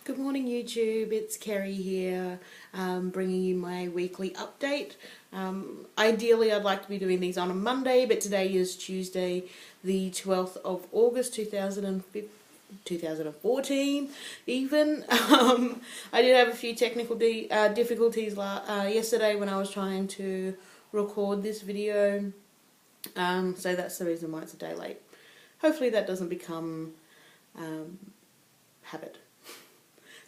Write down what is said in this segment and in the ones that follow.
Good morning YouTube, it's Kerry here, bringing you my weekly update. Ideally I'd like to be doing these on a Monday, but today is Tuesday the 12th of August 2014 even. I did have a few technical difficulties yesterday when I was trying to record this video, so that's the reason why it's a day late. Hopefully that doesn't become habit.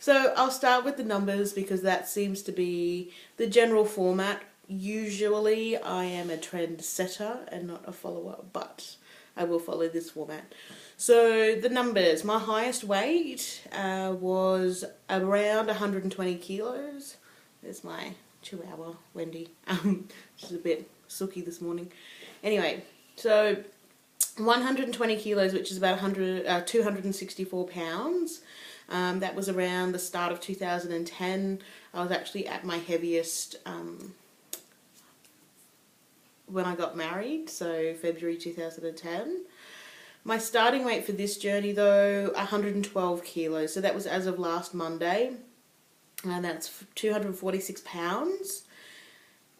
So I'll start with the numbers because that seems to be the general format. Usually I am a trend setter and not a follower, but I will follow this format. So the numbers, my highest weight was around 120 kilos. There's my chihuahua, Wendy. She's a bit sooky this morning. Anyway, so 120 kilos, which is about 264 pounds. That was around the start of 2010. I was actually at my heaviest when I got married, so February 2010. My starting weight for this journey though, 112 kilos, so that was as of last Monday, and that's 246 pounds.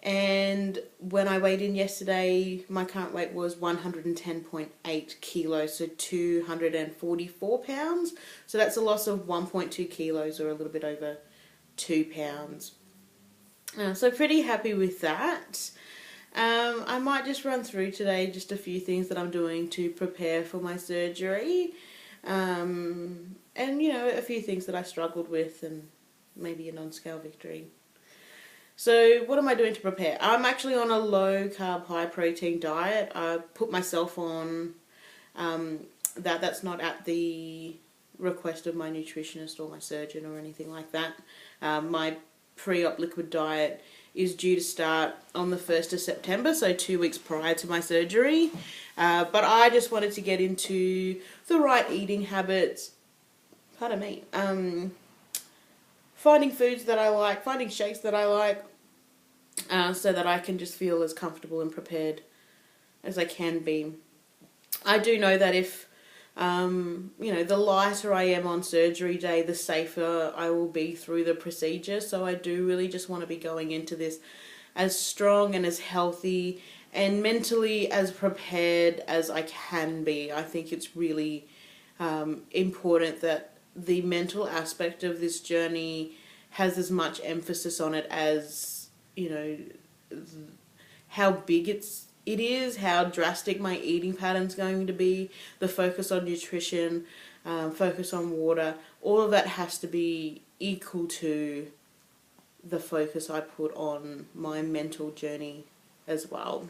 And when I weighed in yesterday, my current weight was 110.8 kilos, so 244 pounds. So that's a loss of 1.2 kilos, or a little bit over 2 pounds. So pretty happy with that. I might just run through today just a few things that I'm doing to prepare for my surgery. And, you know, a few things that I struggled with and maybe a non-scale victory. So what am I doing to prepare? I'm actually on a low carb, high protein diet. I put myself on that. That's not at the request of my nutritionist or my surgeon or anything like that. My pre-op liquid diet is due to start on the 1st of September, so 2 weeks prior to my surgery. But I just wanted to get into the right eating habits. Pardon me. Finding foods that I like, finding shakes that I like, so that I can just feel as comfortable and prepared as I can be. I do know that if, you know, the lighter I am on surgery day, the safer I will be through the procedure. So I do really just want to be going into this as strong and as healthy and mentally as prepared as I can be. I think it's really important that the mental aspect of this journey has as much emphasis on it as, you know, how big it is, how drastic my eating pattern's going to be, the focus on nutrition, focus on water. All of that has to be equal to the focus I put on my mental journey as well.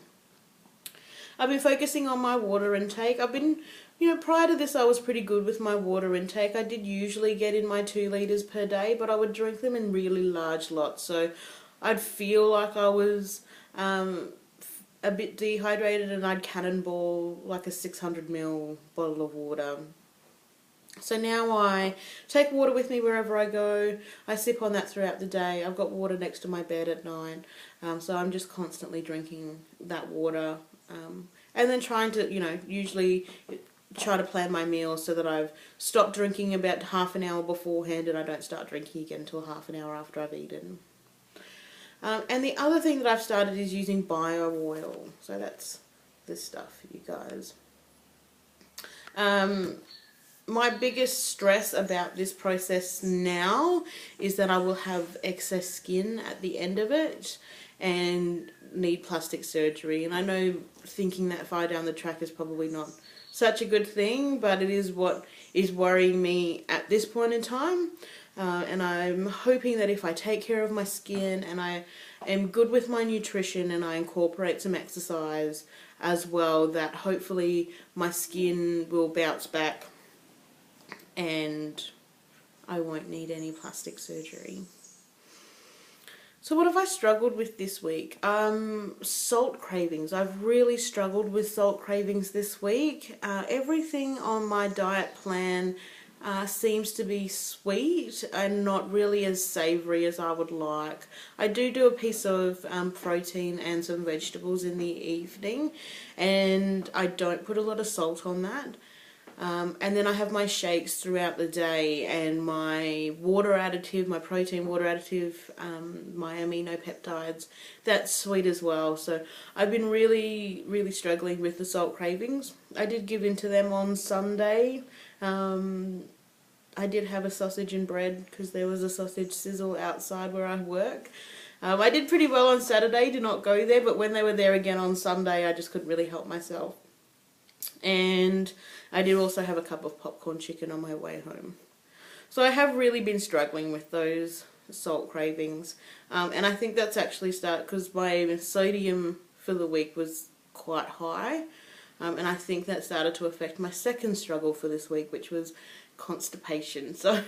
I've been focusing on my water intake. I've been, you know, prior to this I was pretty good with my water intake. I did usually get in my 2 litres per day, but I would drink them in really large lots. So I'd feel like I was a bit dehydrated and I'd cannonball like a 600ml bottle of water. So now I take water with me wherever I go. I sip on that throughout the day. I've got water next to my bed at night. So I'm just constantly drinking that water. And then trying to, you know, usually try to plan my meals so that I've stopped drinking about half an hour beforehand and I don't start drinking again until half an hour after I've eaten. And the other thing that I've started is using bio oil. So that's this stuff, you guys. My biggest stress about this process now is that I will have excess skin at the end of it and need plastic surgery. And I know thinking that far down the track is probably not such a good thing, but it is what is worrying me at this point in time. And I'm hoping that if I take care of my skin and I am good with my nutrition and I incorporate some exercise as well, that hopefully my skin will bounce back and I won't need any plastic surgery. So what have I struggled with this week? Salt cravings. I've really struggled with salt cravings this week. Everything on my diet plan seems to be sweet and not really as savoury as I would like. I do a piece of protein and some vegetables in the evening, and I don't put a lot of salt on that. And then I have my shakes throughout the day, and my water additive, my protein water additive, my amino peptides. That's sweet as well. So I've been really, really struggling with the salt cravings. I did give in to them on Sunday. I did have a sausage and bread because there was a sausage sizzle outside where I work. I did pretty well on Saturday, did not go there, but when they were there again on Sunday, I just couldn't really help myself. And I did also have a cup of popcorn chicken on my way home. So I have really been struggling with those salt cravings. And I think that's actually started because my sodium for the week was quite high. And I think that started to affect my second struggle for this week, which was constipation. So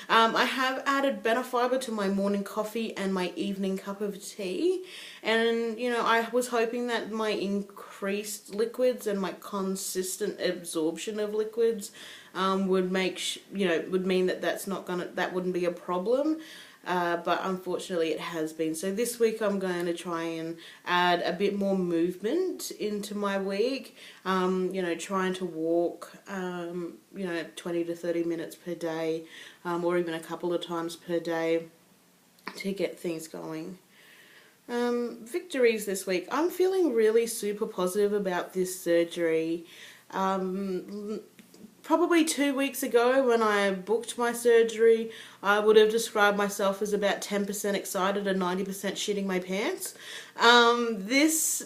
I have added Benefiber to my morning coffee and my evening cup of tea, and you know, I was hoping that my increased liquids and my consistent absorption of liquids would make would mean that that wouldn't be a problem. But unfortunately it has been. So this week I'm going to try and add a bit more movement into my week, trying to walk 20 to 30 minutes per day, or even a couple of times per day to get things going. Victories this week. I'm feeling really super positive about this surgery. Probably 2 weeks ago when I booked my surgery, I would have described myself as about 10% excited and 90% shitting my pants. This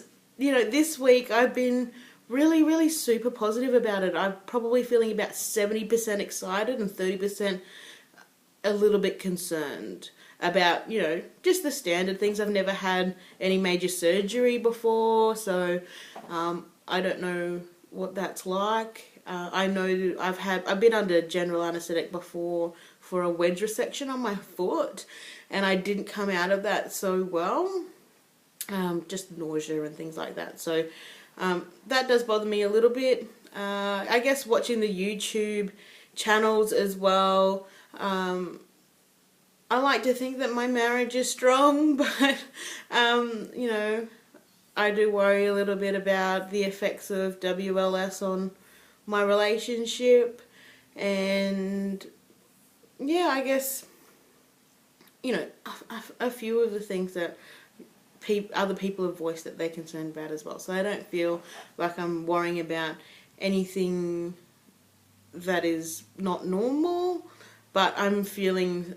week I've been really, really super positive about it. I'm probably feeling about 70% excited and 30% a little bit concerned about, just the standard things. I've never had any major surgery before, so I don't know what that's like. I know I've been under general anaesthetic before for a wedge resection on my foot, and I didn't come out of that so well. Just nausea and things like that. So that does bother me a little bit. I guess watching the YouTube channels as well. I like to think that my marriage is strong, but I do worry a little bit about the effects of WLS on my relationship. And yeah, I guess a few of the things that other people have voiced that they're concerned about as well. So I don't feel like I'm worrying about anything that is not normal, but I'm feeling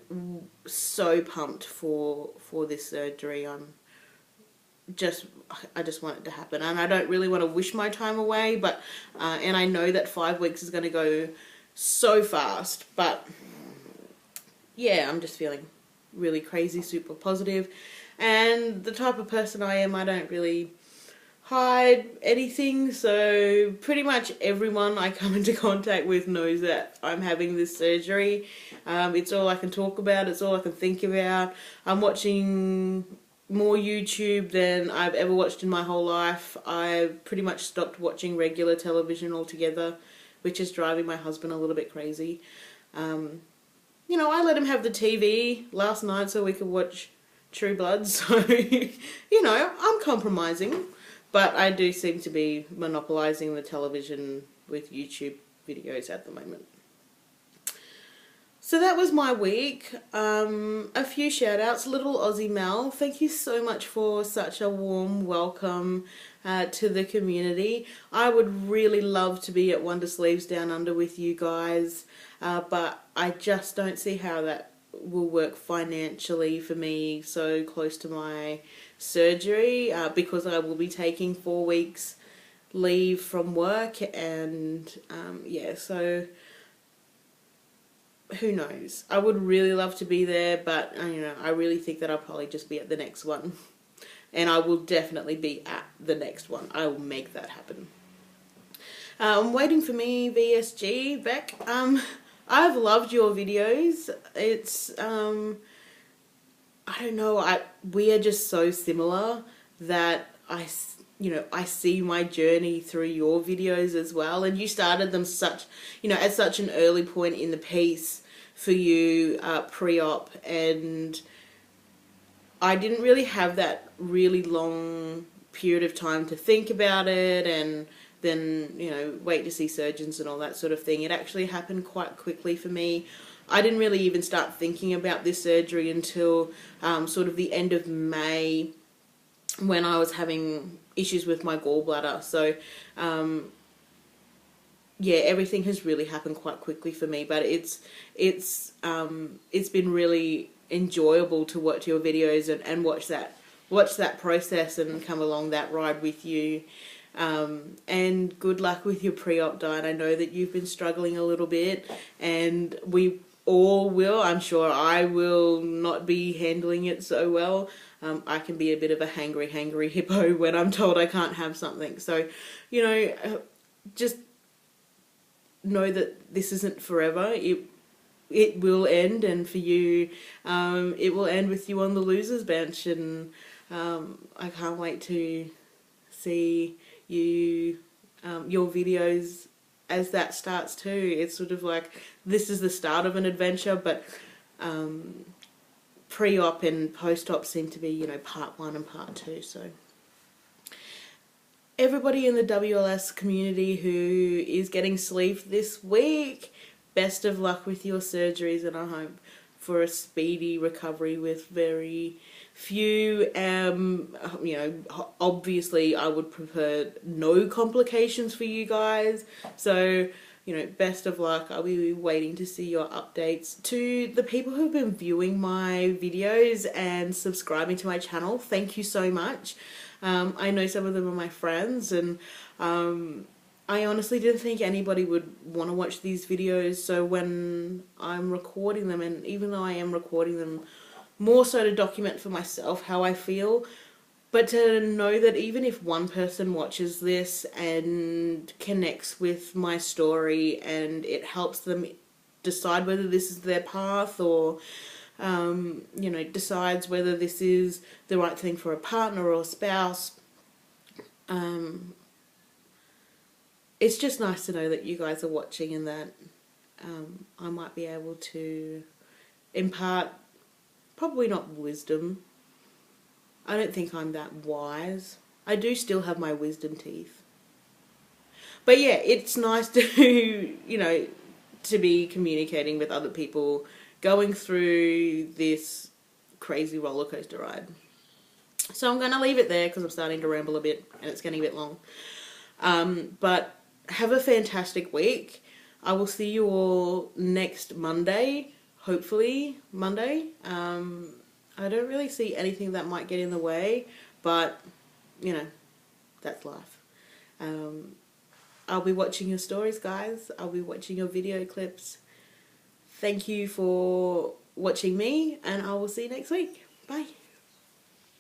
so pumped for this surgery. I just want it to happen, and I don't really want to wish my time away, but and I know that 5 weeks is going to go so fast, but yeah, I'm just feeling really crazy, super positive. And the type of person I am, I don't really hide anything, so pretty much everyone I come into contact with knows that I'm having this surgery. It's all I can talk about, it's all I can think about. I'm watching more YouTube than I've ever watched in my whole life. I've pretty much stopped watching regular television altogether, which is driving my husband a little bit crazy. I let him have the TV last night so we could watch True Blood, so, I'm compromising, but I do seem to be monopolising the television with YouTube videos at the moment. So that was my week. A few shout outs. LittleAussieMel, thank you so much for such a warm welcome to the community. I would really love to be at Wonder Sleeves Down Under with you guys, but I just don't see how that will work financially for me so close to my surgery, because I will be taking 4 weeks leave from work, and so who knows. I would really love to be there, but I really think that I'll probably just be at the next one, and I will definitely be at the next one. I will make that happen. I'm waiting for me VSG, Beck. I've loved your videos. It's I don't know, we are just so similar that I see my journey through your videos as well, and you started them at such an early point in the piece for you, pre-op, and I didn't really have that really long period of time to think about it and then, you know, wait to see surgeons and all that sort of thing. It actually happened quite quickly for me. I didn't really even start thinking about this surgery until sort of the end of May, when I was having issues with my gallbladder. So yeah, everything has really happened quite quickly for me, but it's been really enjoyable to watch your videos and watch that process and come along that ride with you. And good luck with your pre-op diet. I know that you've been struggling a little bit, and we all will. I'm sure I will not be handling it so well. I can be a bit of a hangry hippo when I'm told I can't have something. So, you know, just know that this isn't forever. It will end, and for you, it will end with you on the losers bench, and I can't wait to see you your videos as that starts too. It's sort of like, this is the start of an adventure, but pre-op and post-op seem to be, you know, part 1 and part 2. So everybody in the WLS community who is getting sleeved this week, best of luck with your surgeries, and I hope for a speedy recovery with very few, you know, obviously I would prefer no complications for you guys. So, you know, best of luck. I'll be waiting to see your updates. To the people who've been viewing my videos and subscribing to my channel, thank you so much. I know some of them are my friends, and I honestly didn't think anybody would want to watch these videos. So when I'm recording them, and even though I am recording them more so to document for myself how I feel, but to know that even if one person watches this and connects with my story and it helps them decide whether this is their path, or you know, decides whether this is the right thing for a partner or spouse, it's just nice to know that you guys are watching, and that I might be able to impart, probably not wisdom. I don't think I'm that wise. I do still have my wisdom teeth. But yeah, it's nice to, you know, to be communicating with other people going through this crazy roller coaster ride. So I'm going to leave it there because I'm starting to ramble a bit and it's getting a bit long. But have a fantastic week. I will see you all next Monday. Hopefully Monday. I don't really see anything that might get in the way, but you know, that's life. I'll be watching your stories, guys. I'll be watching your video clips. Thank you for watching me, and I will see you next week. Bye.